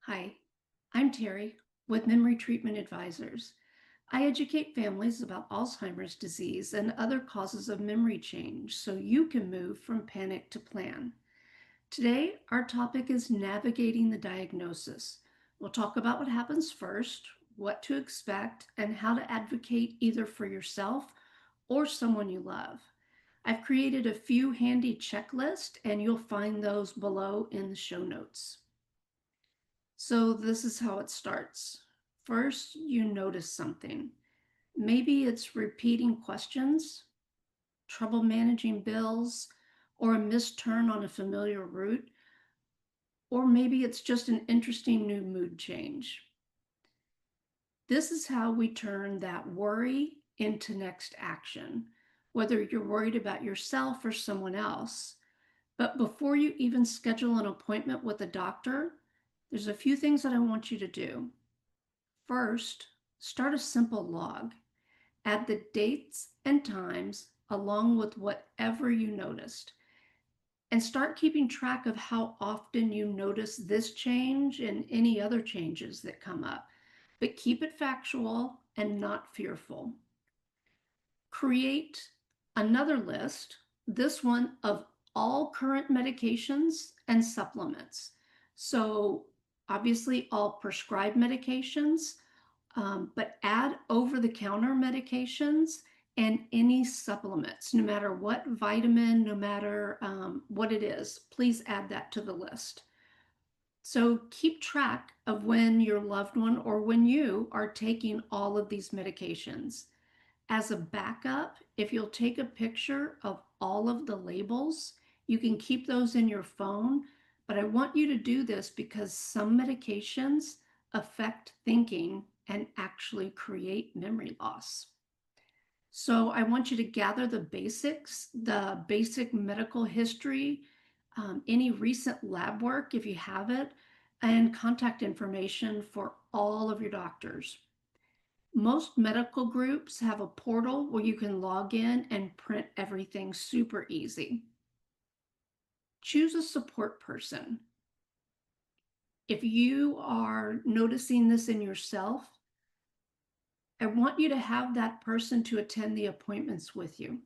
Hi, I'm Terry with Memory Treatment Advisors. I educate families about Alzheimer's disease and other causes of memory change so you can move from panic to plan. Today, our topic is navigating the diagnosis. We'll talk about what happens first, what to expect, and how to advocate either for yourself or someone you love. I've created a few handy checklists, and you'll find those below in the show notes. So this is how it starts. First, you notice something. Maybe it's repeating questions, trouble managing bills, or a missed turn on a familiar route, or maybe it's just an interesting new mood change. This is how we turn that worry into next action, whether you're worried about yourself or someone else. But before you even schedule an appointment with a doctor, there's a few things that I want you to do. First, start a simple log. Add the dates and times along with whatever you noticed. And start keeping track of how often you notice this change and any other changes that come up. But keep it factual and not fearful. Create another list, this one of all current medications and supplements. So, obviously, all prescribed medications, but add over the counter medications and any supplements, no matter what vitamin, no matter what it is, please add that to the list. So keep track of when your loved one or when you are taking all of these medications. As a backup, if you'll take a picture of all of the labels, you can keep those in your phone. But I want you to do this because some medications affect thinking and actually create memory loss. So I want you to gather the basics, the basic medical history, any recent lab work if you have it, and contact information for all of your doctors. Most medical groups have a portal where you can log in and print everything super easy. Choose a support person. If you are noticing this in yourself, I want you to have that person to attend the appointments with you.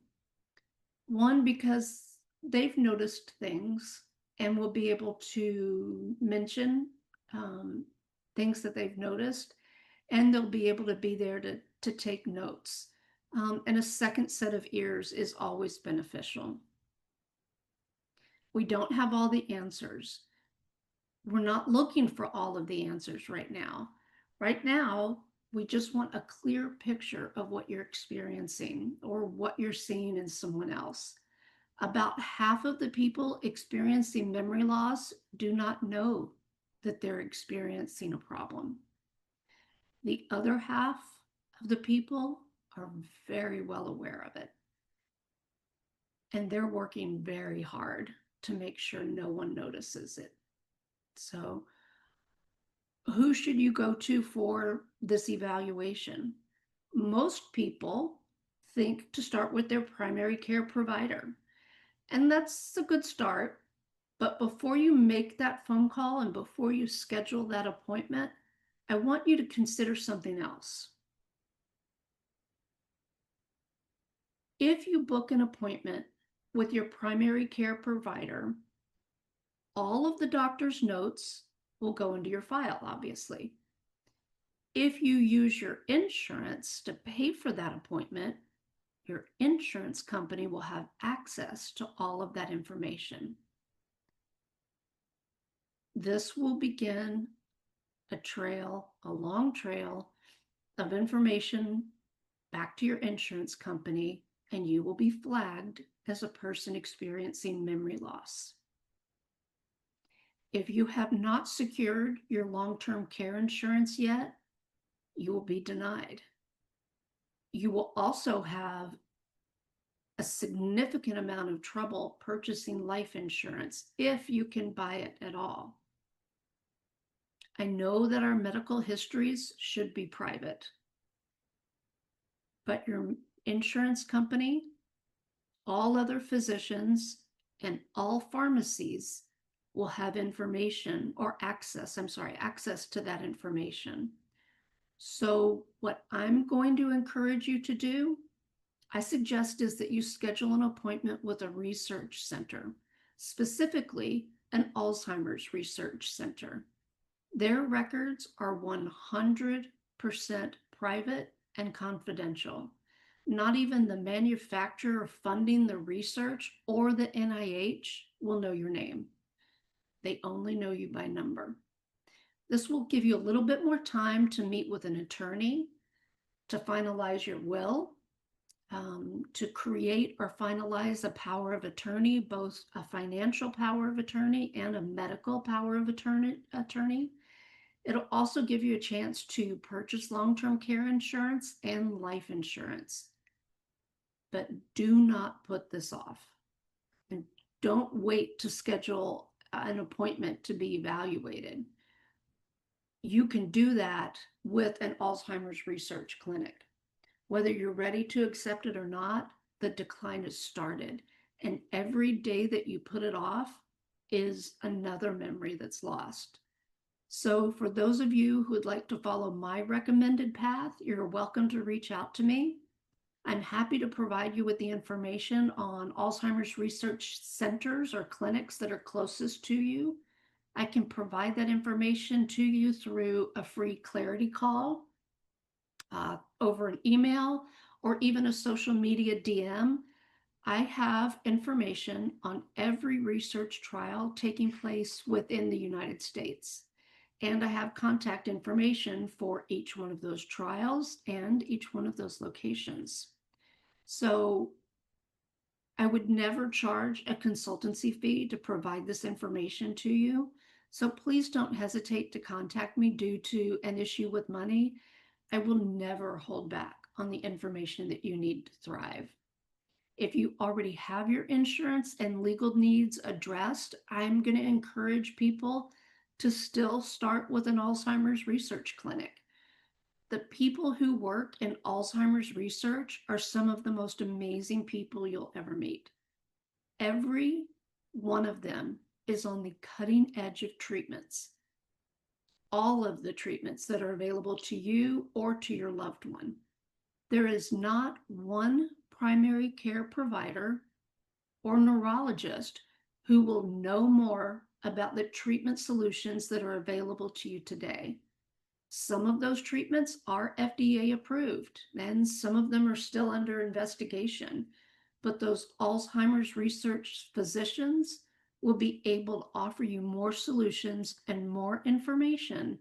One, because they've noticed things and will be able to mention things that they've noticed, and they'll be able to be there to take notes. And a second set of ears is always beneficial. We don't have all the answers. We're not looking for all of the answers right now. Right now, we just want a clear picture of what you're experiencing or what you're seeing in someone else. About half of the people experiencing memory loss do not know that they're experiencing a problem. The other half of the people are very well aware of it, and they're working very hard to make sure no one notices it. So, who should you go to for this evaluation? Most people think to start with their primary care provider, and that's a good start. But before you make that phone call and before you schedule that appointment, I want you to consider something else. If you book an appointment with your primary care provider, all of the doctor's notes will go into your file, obviously. If you use your insurance to pay for that appointment, your insurance company will have access to all of that information. This will begin a long trail of information back to your insurance company, and you will be flagged as a person experiencing memory loss. If you have not secured your long-term care insurance yet, you will be denied. You will also have a significant amount of trouble purchasing life insurance if you can buy it at all. I know that our medical histories should be private, but your insurance company, all other physicians, and all pharmacies will have information or access to that information. So what I'm going to encourage you to do, I suggest, is that you schedule an appointment with a research center, specifically an Alzheimer's research center. Their records are 100% private and confidential. Not even the manufacturer funding the research or the NIH will know your name. They only know you by number. This will give you a little bit more time to meet with an attorney, to finalize your will, to create or finalize a power of attorney, both a financial power of attorney and a medical power of attorney. It'll also give you a chance to purchase long-term care insurance and life insurance. But do not put this off. And don't wait to schedule an appointment to be evaluated. You can do that with an Alzheimer's research clinic. Whether you're ready to accept it or not, the decline has started. And every day that you put it off is another memory that's lost. So for those of you who would like to follow my recommended path, you're welcome to reach out to me. I'm happy to provide you with the information on Alzheimer's research centers or clinics that are closest to you. I can provide that information to you through a free clarity call, over an email, or even a social media DM. I have information on every research trial taking place within the United States. And I have contact information for each one of those trials and each one of those locations. So I would never charge a consultancy fee to provide this information to you. So please don't hesitate to contact me due to an issue with money. I will never hold back on the information that you need to thrive. If you already have your insurance and legal needs addressed, I'm going to encourage people to still start with an Alzheimer's research clinic. The people who work in Alzheimer's research are some of the most amazing people you'll ever meet. Every one of them is on the cutting edge of treatments. All of the treatments that are available to you or to your loved one. There is not one primary care provider or neurologist who will know more about the treatment solutions that are available to you today. Some of those treatments are FDA approved, and some of them are still under investigation. But those Alzheimer's research physicians will be able to offer you more solutions and more information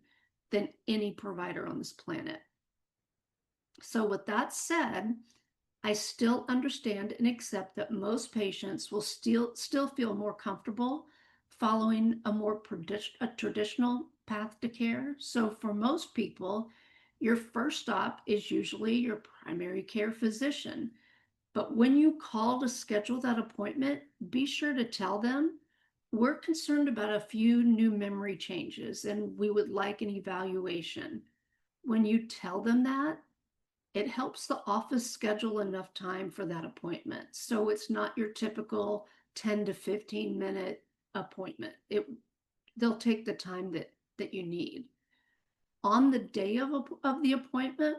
than any provider on this planet. So with that said, I still understand and accept that most patients will still feel more comfortable following a more traditional path to care. So for most people, your first stop is usually your primary care physician. But when you call to schedule that appointment, be sure to tell them, we're concerned about a few new memory changes and we would like an evaluation. When you tell them that, it helps the office schedule enough time for that appointment. So it's not your typical 10 to 15 minute appointment. They'll take the time that you need. On the day of the appointment,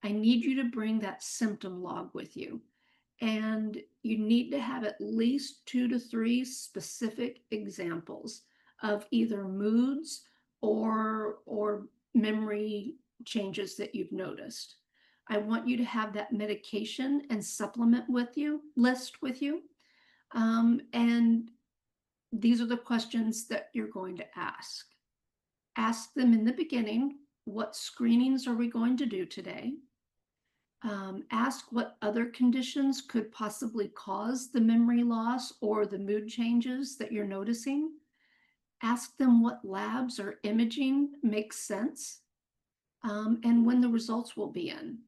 I need you to bring that symptom log with you. And you need to have at least 2 to 3 specific examples of either moods or memory changes that you've noticed. I want you to have that medication and supplement list with you. And these are the questions that you're going to ask. Ask them in the beginning, what screenings are we going to do today? Ask what other conditions could possibly cause the memory loss or the mood changes that you're noticing. Ask them what labs or imaging makes sense, and when the results will be in.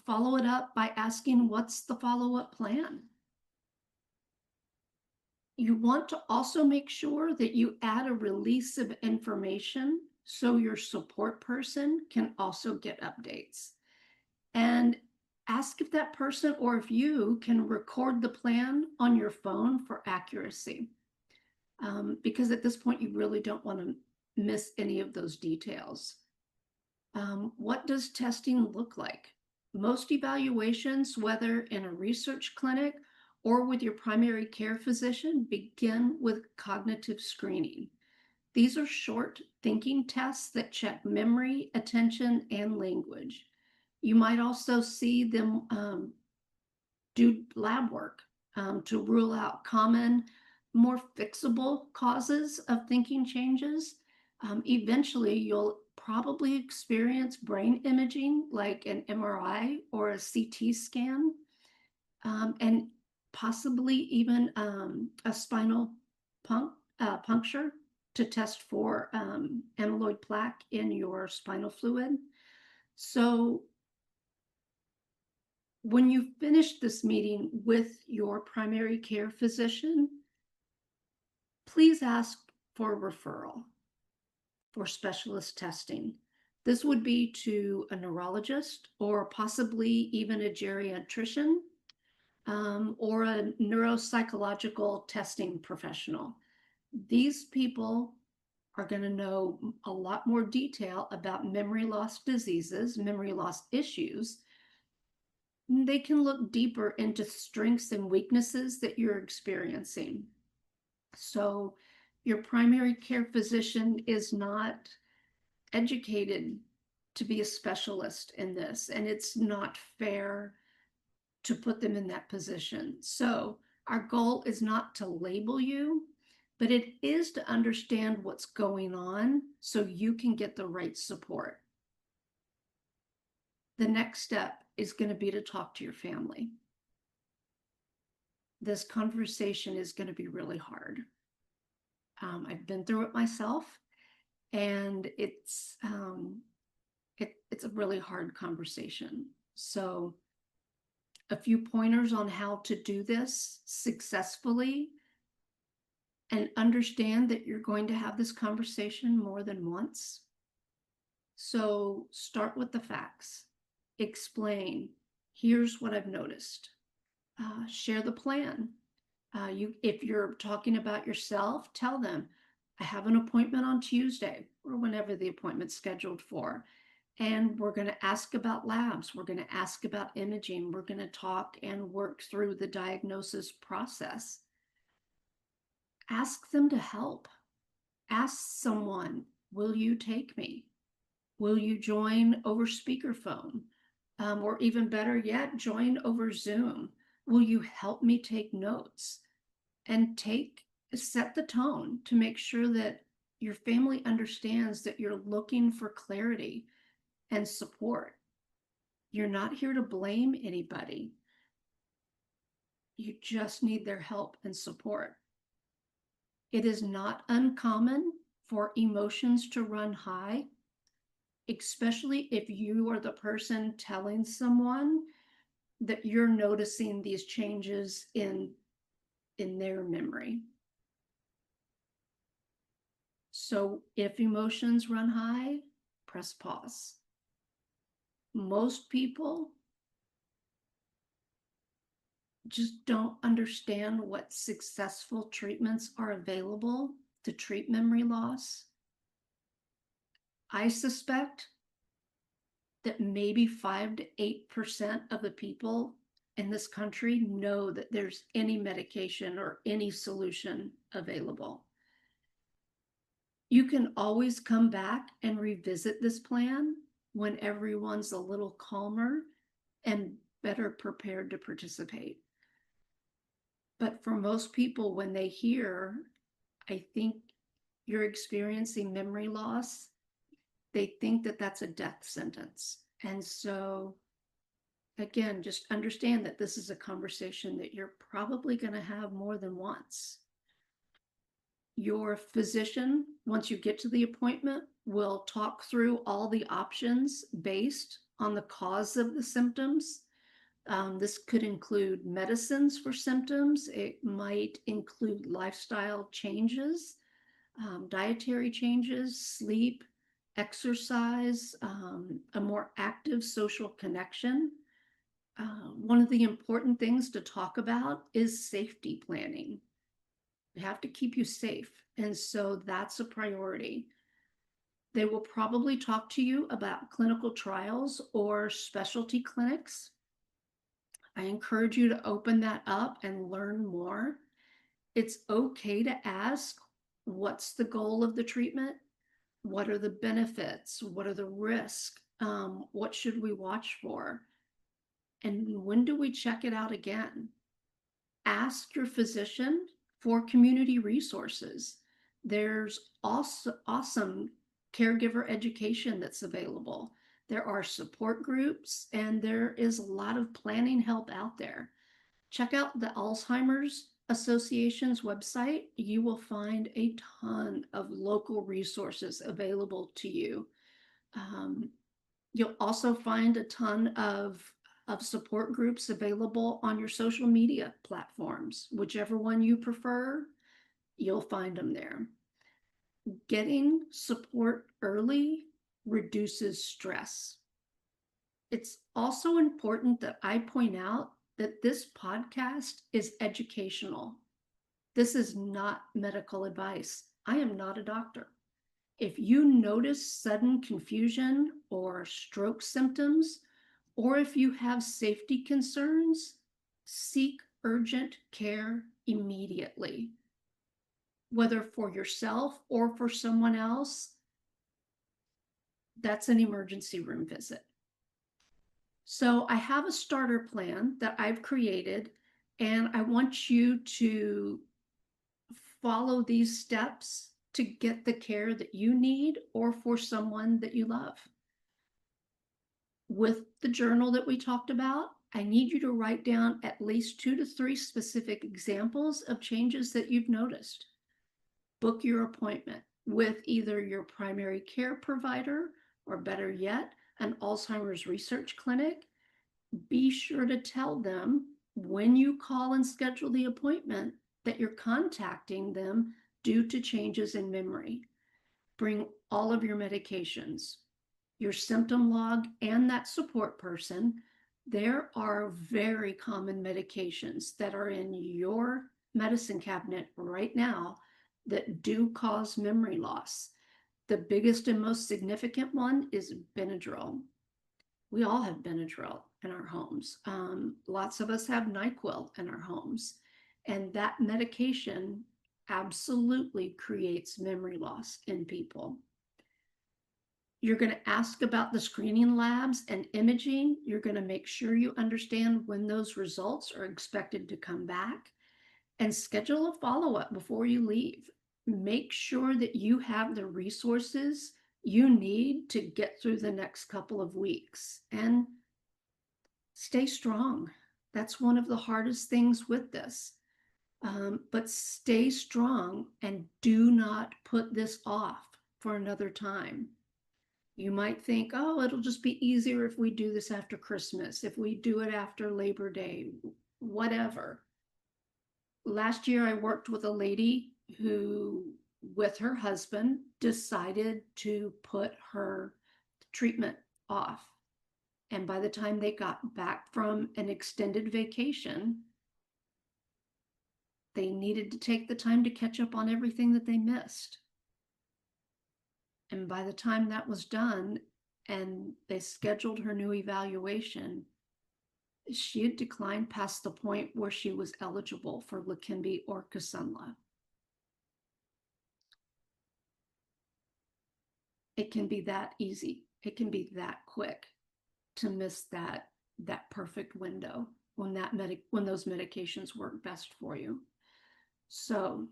Follow it up by asking, what's the follow-up plan? You want to also make sure that you add a release of information so your support person can also get updates. And ask if that person or if you can record the plan on your phone for accuracy. because at this point, you really don't want to miss any of those details. What does testing look like? Most evaluations, whether in a research clinic or with your primary care physician, begin with cognitive screening. These are short thinking tests that check memory, attention, and language. You might also see them do lab work to rule out common, more fixable causes of thinking changes. Eventually, you'll probably experience brain imaging like an MRI or a CT scan, and possibly even a spinal puncture to test for amyloid plaque in your spinal fluid. So when you finish this meeting with your primary care physician, please ask for a referral for specialist testing. This would be to a neurologist or possibly even a geriatrician, or a neuropsychological testing professional. These people are going to know a lot more detail about memory loss diseases, memory loss issues. They can look deeper into strengths and weaknesses that you're experiencing. So, your primary care physician is not educated to be a specialist in this, and it's not fair to put them in that position. So, our goal is not to label you, but it is to understand what's going on so you can get the right support. The next step is going to be to talk to your family. This conversation is going to be really hard. I've been through it myself, and it's a really hard conversation. So, a few pointers on how to do this successfully, and understand that you're going to have this conversation more than once. So start with the facts. Explain, here's what I've noticed. Share the plan. If you're talking about yourself, tell them, I have an appointment on Tuesday or whenever the appointment's scheduled for. And we're going to ask about labs. We're going to ask about imaging. We're going to talk and work through the diagnosis process. Ask them to help. Ask someone, will you take me? Will you join over speakerphone? Or even better yet, join over Zoom. Will you help me take notes? And set the tone to make sure that your family understands that you're looking for clarity and support. You're not here to blame anybody. You just need their help and support. It is not uncommon for emotions to run high, especially if you are the person telling someone that you're noticing these changes in their memory. So if emotions run high, press pause. Most people just don't understand what successful treatments are available to treat memory loss. I suspect that maybe 5 to 8% of the people in this country know that there's any medication or any solution available. You can always come back and revisit this plan when everyone's a little calmer and better prepared to participate. But for most people, when they hear, I think you're experiencing memory loss, they think that that's a death sentence. And so, again, just understand that this is a conversation that you're probably going to have more than once. Your physician, once you get to the appointment, will talk through all the options based on the cause of the symptoms. This could include medicines for symptoms. It might include lifestyle changes, dietary changes, sleep, exercise, a more active social connection. One of the important things to talk about is safety planning. We have to keep you safe. And so that's a priority. They will probably talk to you about clinical trials or specialty clinics. I encourage you to open that up and learn more. It's okay to ask, what's the goal of the treatment? What are the benefits? What are the risks? What should we watch for? And when do we check it out again? Ask your physician for community resources. There's also awesome caregiver education that's available. There are support groups, and there is a lot of planning help out there. Check out the Alzheimer's Association's website. You will find a ton of local resources available to you. Um, you'll also find a ton of support groups available on your social media platforms. Whichever one you prefer, you'll find them there. Getting support early reduces stress. It's also important that I point out that this podcast is educational. This is not medical advice. I am not a doctor. If you notice sudden confusion or stroke symptoms, or if you have safety concerns, seek urgent care immediately. Whether for yourself or for someone else, that's an emergency room visit. So I have a starter plan that I've created, and I want you to follow these steps to get the care that you need or for someone that you love. With the journal that we talked about, I need you to write down at least 2 to 3 specific examples of changes that you've noticed. Book your appointment with either your primary care provider, or better yet, an Alzheimer's research clinic. Be sure to tell them when you call and schedule the appointment that you're contacting them due to changes in memory. Bring all of your medications, your symptom log, and that support person. There are very common medications that are in your medicine cabinet right now that do cause memory loss. The biggest and most significant one is Benadryl. We all have Benadryl in our homes. Lots of us have NyQuil in our homes. And that medication absolutely creates memory loss in people. You're going to ask about the screening labs and imaging. You're going to make sure you understand when those results are expected to come back, and schedule a follow-up before you leave. Make sure that you have the resources you need to get through the next couple of weeks, and stay strong. That's one of the hardest things with this. But stay strong and do not put this off for another time. You might think, oh, it'll just be easier if we do this after Christmas, if we do it after Labor Day, whatever. Last year, I worked with a lady who, with her husband, decided to put her treatment off. And by the time they got back from an extended vacation, they needed to take the time to catch up on everything that they missed. And by the time that was done and they scheduled her new evaluation, she had declined past the point where she was eligible for Leqembi or Kisunla. It can be that easy. It can be that quick to miss that perfect window when those medications work best for you. So,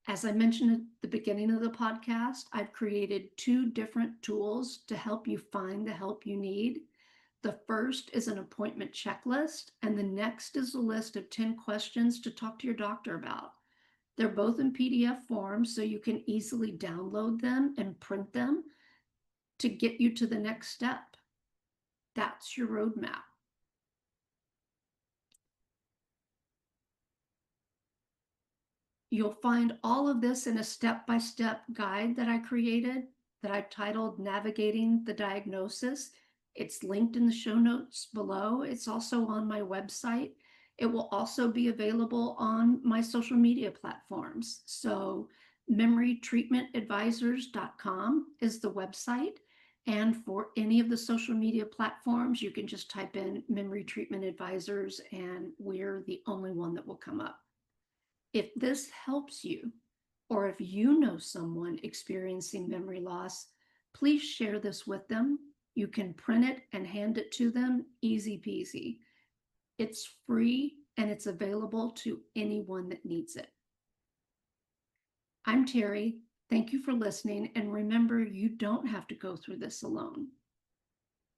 as I mentioned at the beginning of the podcast, I've created 2 different tools to help you find the help you need. The first is an appointment checklist, and the next is a list of 10 questions to talk to your doctor about. They're both in PDF form, so you can easily download them and print them to get you to the next step. That's your roadmap. You'll find all of this in a step-by-step guide that I created that I've titled Navigating the Diagnosis. It's linked in the show notes below. It's also on my website. It will also be available on my social media platforms. So memorytreatmentadvisors.com is the website. And for any of the social media platforms, you can just type in Memory Treatment Advisors and we're the only one that will come up. If this helps you, or if you know someone experiencing memory loss, please share this with them. You can print it and hand it to them, easy peasy. It's free and it's available to anyone that needs it. I'm Terry. Thank you for listening. And remember, you don't have to go through this alone.